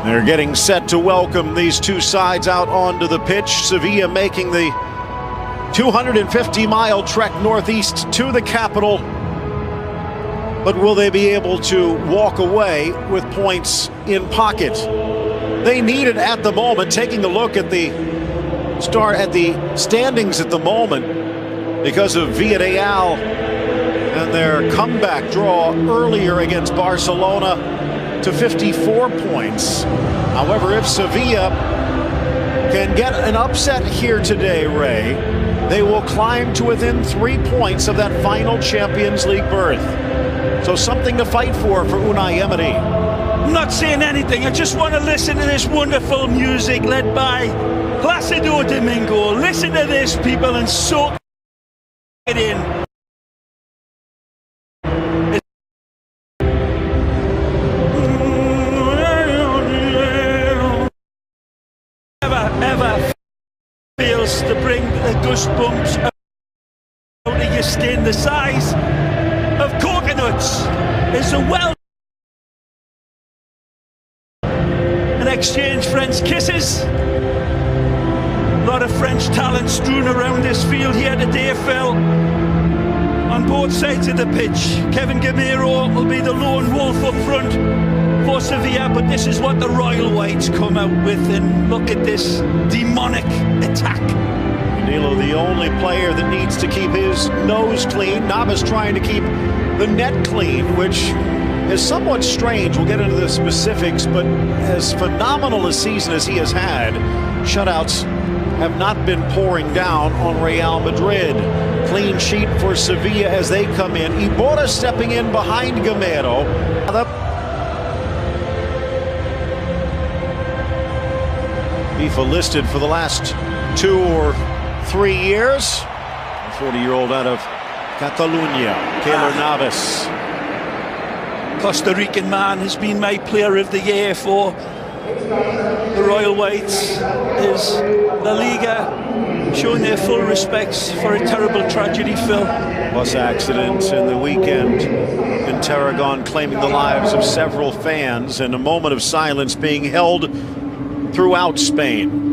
They're getting set to welcome these two sides out onto the pitch. Sevilla making the 250-mile trek northeast to the capital. But will they be able to walk away with points in pocket? They need it at the moment. Taking a look at the standings at the moment, because of Villarreal and their comeback draw earlier against Barcelona to 54 points. However, if Sevilla can get an upset here today, Ray, they will climb to within 3 points of that final Champions League berth. So something to fight for Unai Emery. I'm not saying anything. I just want to listen to this wonderful music led by Placido Domingo. Listen to this, people, and soak it in. Ever fails to bring the goosebumps out of your skin. The size of coconuts is a and exchange French kisses. A lot of French talent strewn around this field here today, Phil, on both sides of the pitch. Kevin Gamero will be the lone wolf up front for Sevilla, but this is what the Royal Whites come out with, and look at this demonic attack. Danilo, the only player that needs to keep his nose clean. Navas trying to keep the net clean, which is somewhat strange. We'll get into the specifics, but as phenomenal a season as he has had, shutouts have not been pouring down on Real Madrid. Clean sheet for Sevilla as they come in. Iborra stepping in behind Gamero. FIFA listed for the last 2 or 3 years. A 40-year-old out of Catalunya, Keylor Navas. Costa Rican man has been my player of the year for the Royal Whites. Is La Liga showing their full respects for a terrible tragedy, Phil? Bus accident in the weekend in Tarragona claiming the lives of several fans, and a moment of silence being held throughout Spain.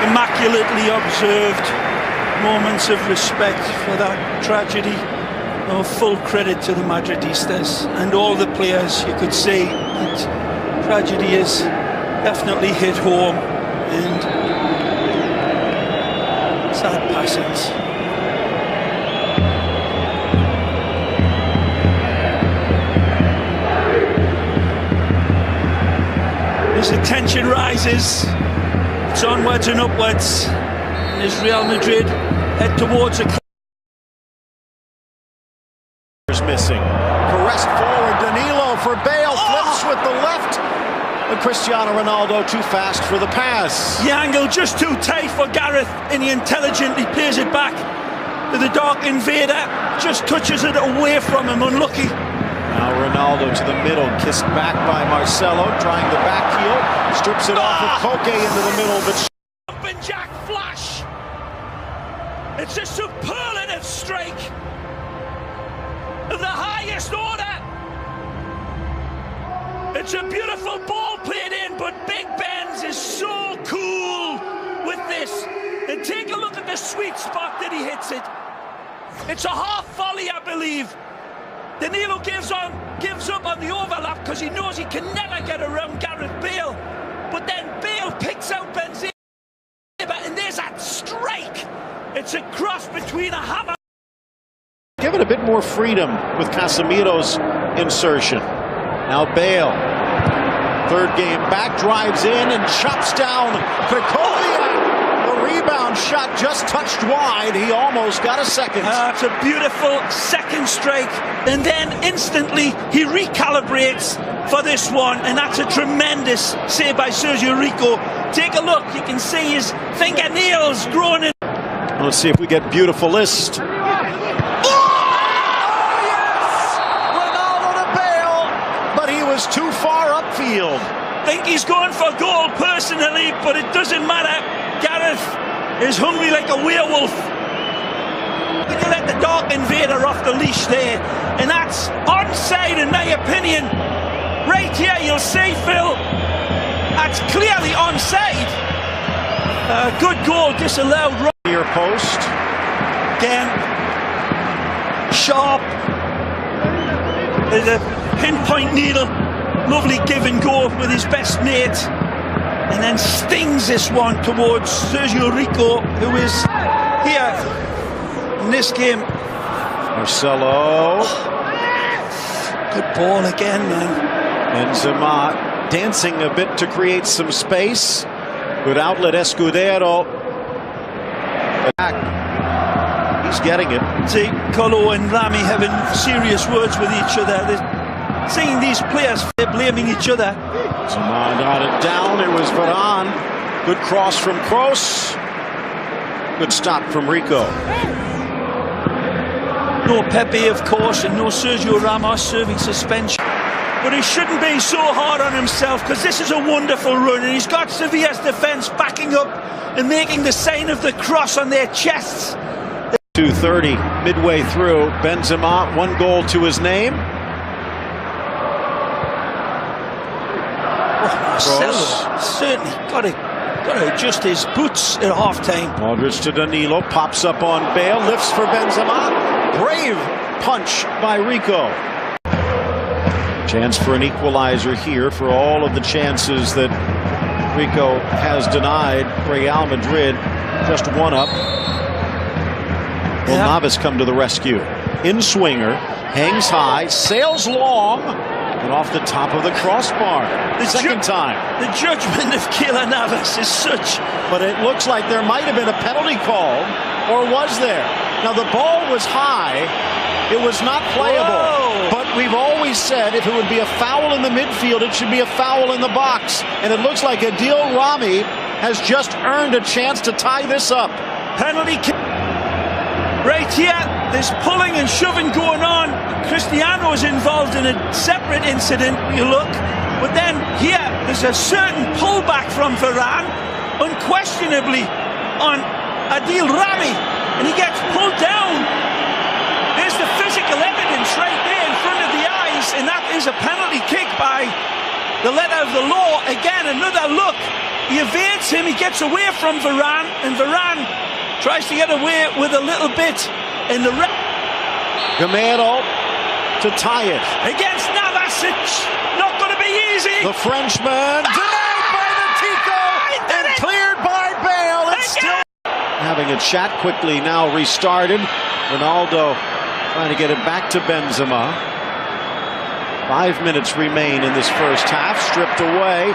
Immaculately observed moments of respect for that tragedy. No, full credit to the Madridistas and all the players. You could see that tragedy has definitely hit home, and sad passings. As the tension rises, it's onwards and upwards, and as Real Madrid head towards a missing. Caressed forward, Danilo for Bale, flips with the left, and Cristiano Ronaldo too fast for the pass. The angle just too tight for Gareth, and he intelligently plays it back to the dark invader, just touches it away from him, unlucky. Now Ronaldo to the middle, kissed back by Marcelo, trying the back heel, strips it off of Koke into the middle, but Jumping jack flash! It's a superlative strike of the highest order. It's a beautiful ball played in, but Big Ben's is so cool with this. And take a look at the sweet spot that he hits it. It's a half volley, I believe. Danilo gives up on the overlap because he knows he can never get around Gareth Bale. But then Bale picks out Benzema, and there's that strike. It's a cross between a hammer. given a bit more freedom with Casemiro's insertion. Now Bale, third game back, drives in and chops down Krakowiak. The rebound shot just touched wide. He almost got a second. It's a beautiful second strike, and then instantly he recalibrates for this one, and that's a tremendous save by Sergio Rico. Take a look, you can see his fingernails growing in. Let's see if we get beautiful list. Too far upfield. Think he's going for goal personally, but it doesn't matter. Gareth is hungry like a werewolf. We can let the Dark Invader off the leash there, and that's onside in my opinion. Right here you'll see, Phil, that's clearly onside. Good goal disallowed. Near post. Again, sharp. There's a pinpoint needle. Lovely give and go with his best mate, and then stings this one towards Sergio Rico, who is here in this game. Marcelo. Good ball again, man. Benzema dancing a bit to create some space. Good outlet, Escudero. He's getting it. See, Colo and Rami having serious words with each other. Seeing these players, they're blaming each other. Zaman got it down. It was Varane. Good cross from Kroos. Good stop from Rico. No Pepe, of course, and no Sergio Ramos serving suspension. But he shouldn't be so hard on himself, because this is a wonderful run, and he's got Sevilla's defence backing up and making the sign of the cross on their chests. 2:30 midway through. Benzema, 1 goal to his name. Marcelo certainly got to adjust his boots at half-time. Modric to Danilo, pops up on Bale, lifts for Benzema. Brave punch by Rico. Chance for an equalizer here for all of the chances that Rico has denied. Real Madrid just one up. Will Navas come to the rescue. In swinger, hangs high, sails long, and off the top of the crossbar. The second time. The judgment of Keylor Navas is such. But it looks like there might have been a penalty called, or was there? Now the ball was high. It was not playable. Whoa. But we've always said if it would be a foul in the midfield, it should be a foul in the box. And it looks like Adil Rami has just earned a chance to tie this up. Penalty kick. Right here, there's pulling and shoving going on. Cristiano is involved in a separate incident, you look. But then here, there's a certain pullback from Varane, unquestionably, on Adil Rami. And he gets pulled down. There's the physical evidence right there in front of the eyes. And that is a penalty kick by the letter of the law. Again, another look. He evades him, he gets away from Varane, and Varane tries to get away with a little bit in the Gamero to tie it. Against Navasic. Not going to be easy. The Frenchman denied by the Tico and cleared by Bale. It's still having a chat quickly now restarted. Ronaldo trying to get it back to Benzema. 5 minutes remain in this first half. Stripped away.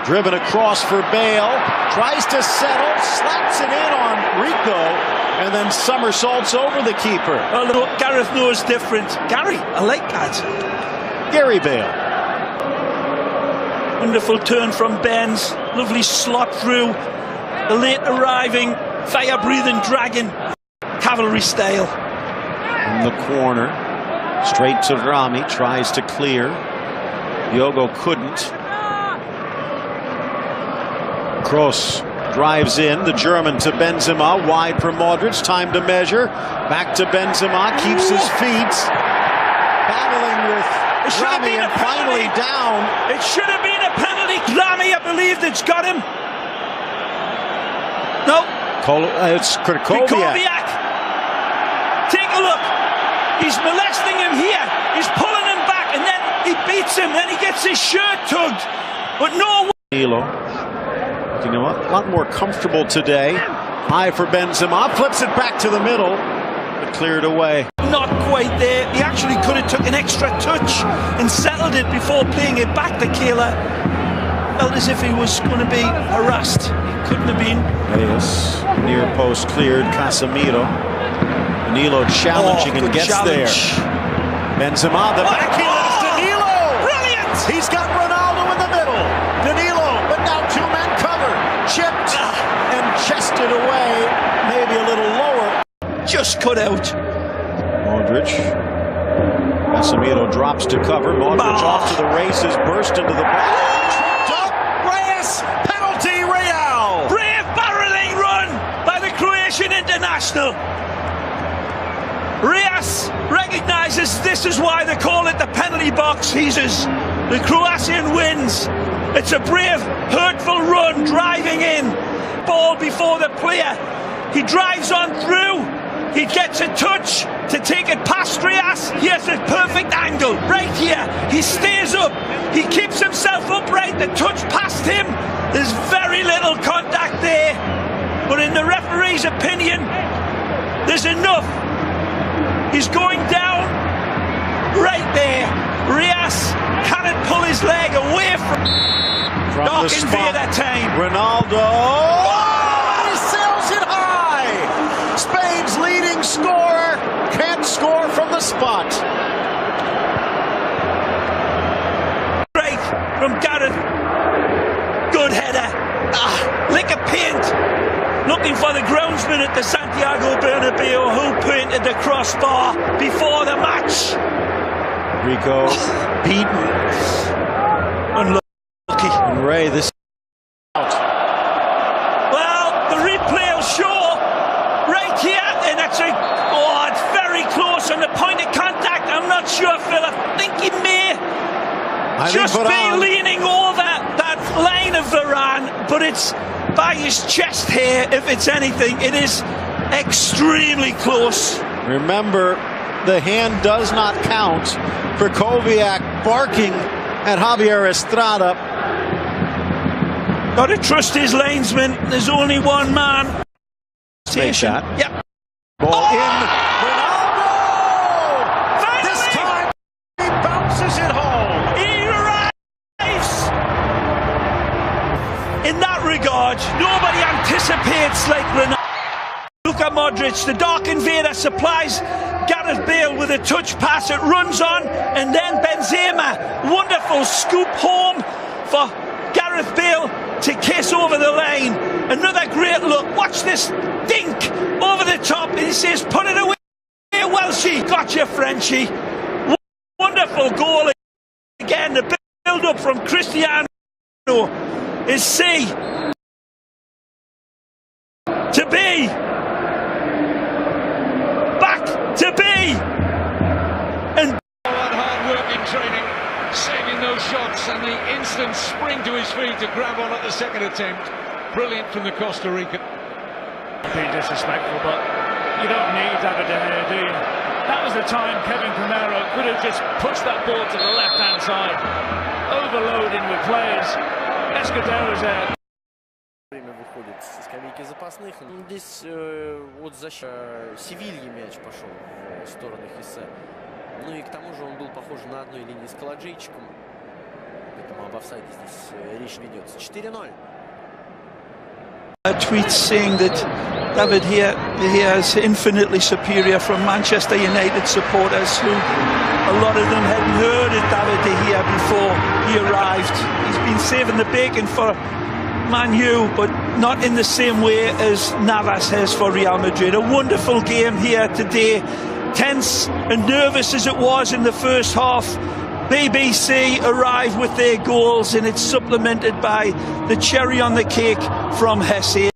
Driven across for Bale, tries to settle, slaps it in on Rico, and then somersaults over the keeper. Oh, no, Gareth knows different. Gary, I like that. Gary Bale. Wonderful turn from Benz. Lovely slot through. The late arriving, fire-breathing dragon. Cavalry style. In the corner, straight to Rami, tries to clear. Diogo couldn't. Kroos drives in, the German to Benzema, wide for Modric, time to measure, back to Benzema, keeps his feet, battling with Rami and finally down. It should have been a penalty. Rami, I believe that's got him. No. It's Krakowiak. Take a look. He's molesting him here. He's pulling him back, and then he beats him, then he gets his shirt tugged. But no. You know, a lot more comfortable today. High for Benzema, flips it back to the middle, but cleared away. Not quite there. He actually could have took an extra touch and settled it before playing it back to Kayla. Felt as if he was going to be harassed. He couldn't have been. Reyes, near post cleared. Casemiro. Danilo challenging and gets there. Benzema, the backheel. Danilo! Brilliant! He's got Ronaldo in the middle. Danilo, but now two men cover. Chipped and chested away. Maybe a little lower. Just cut out. Modric. Casemiro drops to cover. Modric off to the races. Burst into the back. Tripped up. Reyes. Penalty, Real. Brave barreling run by the Croatian international. Reyes recognises this is why they call it the penalty box. The Croatian wins. It's a brave, hurtful run, driving in. Ball before the player. He drives on through. He gets a touch to take it past Reyes. Here's a perfect angle, right here. He stays up. He keeps himself upright. The touch past him. There's very little contact there. But in the referee's opinion, there's enough. He's going down right there. Reyes cannot pull his leg away from the spot. That time. Ronaldo. Oh, he sails it high. Spain's leading scorer can't score from the spot. Break from Gareth. Good header. Lick of paint. Looking for the groundsman at the Santiago Bernabeu who painted the crossbar before the match. Rico beaten. Unlucky. And Ray, this out. Well, the replay will show right here, and it's very close on the point of contact. I'm not sure, Phil. I think he may just be leaning over that line of Varane, but it's by his chest hair. If it's anything, it is extremely close. Remember, the hand does not count for Kovacic barking at Javier Estrada. Got to trust his linesman. There's only one man. Make that. Yep. Ball in. Ronaldo! Finally! This time he bounces it home. He arrives. In that regard, nobody anticipates like Ronaldo. Luka Modric, the dark invader, supplies Gareth Bale with a touch pass. It runs on, and then Benzema, wonderful scoop home for Gareth Bale to kiss over the line. Another great look. Watch this dink over the top, and he says, "Put it away, Welshie." Gotcha, Frenchie. Wonderful goal again. The build-up from Cristiano is C to B. Back to B. And that hard work in training, saving those shots, and the instant spring to his feet to grab on at the second attempt. Brilliant from the Costa Rican. Being disrespectful, but you don't need David De Gea, do you? That was the time Kevin Primero could have just pushed that ball to the left-hand side, overloading with players. Escudero's out. Время выходит со скамейки запасных. Здесь вот защита Севильи мяч пошел в сторону Хессе. Ну и к тому же он был похож на одной линии с Каладжейчиком. Поэтому об офсайде здесь речь ведется. 4-0. A tweet saying that David here is infinitely superior from Manchester United supporters who a lot of them hadn't heard of David De Gea before he arrived. He's been saving the bacon for Man U, but not in the same way as Navas has for Real Madrid. A wonderful game here today, tense and nervous as it was in the first half. BBC arrive with their goals, and it's supplemented by the cherry on the cake from Hesse.